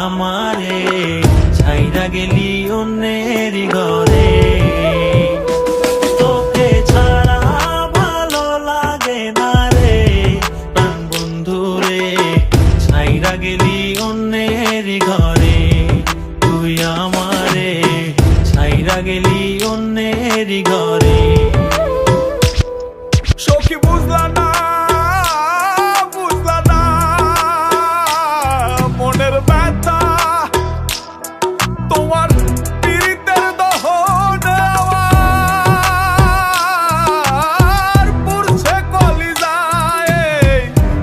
আমারে ছাইরা গেলি অন্যের ঘরে। তোকে ছাড়া ভালো লাগে না রে প্রাণ বন্ধু রে, ছাইরা গেলি অন্যের ঘরে। তুই আমারে ছাইরা গেলি অন্যের ঘরে। সখী বুঝলা না, বুঝলা না মনের ব্যথা, তোমার পীড়িতের দহনে আমার পুড়ছে কলিজায়,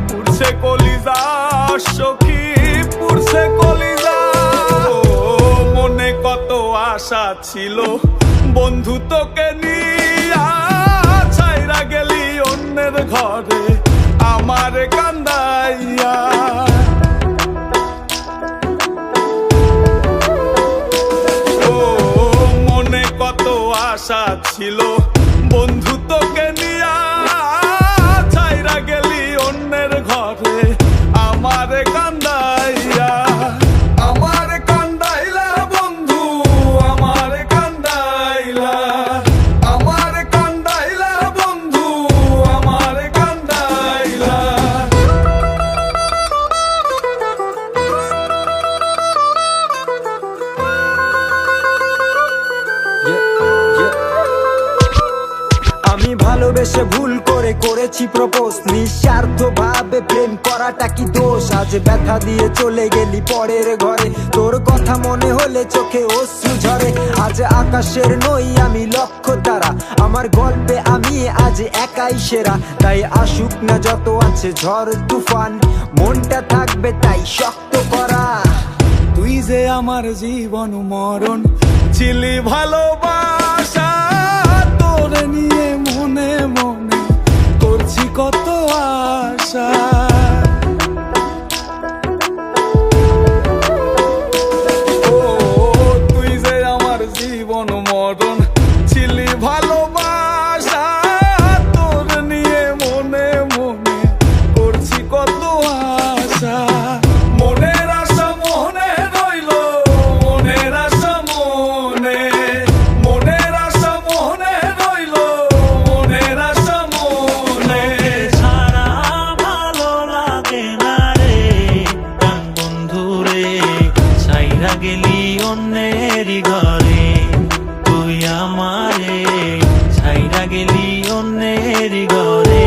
পুড়ছে কলিজা সখী, পুড়ছে কলিজা। মনে কত আশা ছিল বন্ধু তোকে নিয়া, ছাইরা গেলি অন্যের ঘরে আমারে কান্দাইয়া। ও মনে কত আশা ছিল বন্ধু তোকে নিয়া, ছাইরা গেলি অন্যের ঘরে আমারে কান্দাইয়া। আমারে কান্দাইলা বন্ধু, আমারে কান্দাইলা, আমারে কান্দাইলা বন্ধু, আমারে কান্দাইলা। আমি ভালোবেসে ভুল করে করেছি প্রপোজ, নিঃস্বার্থ ভাবে প্রেম করাটা কি দোষ? আজ ব্যথা দিয়ে চলে গেলি পরের ঘরে, তোর কথা মনে হলে চোখে অশ্রু ঝরে। আজ আকাশের নই আমি লক্ষ্য তারা, আমার গল্পে আমি আজ একাই সেরা। তাই আসুক না যত আছে ঝড় তুফান, মনটা থাকবে তাই শক্ত করা। তুই যে আমার জীবন মরণ ছিলি ভালোবাসা, তোরে নিয়ে মনে মনে করছি কত আশা। ও তুই যে আমার জীবন মরণ ছিলি ভালোবাসা, তোরে নিয়ে মনে মনে করছি কত আশা। মনের আশা মনে রইল, মনের আশা মনে, মনের আশা মনে রইল, মনের আশা মনে। ছাড়া ভালো লাগে না রে প্রাণ বন্ধু রে, ছাইরা গেলি অন্যের ঘরে। তুই আমারে ছাইরা গেলি অন্যের ঘরে।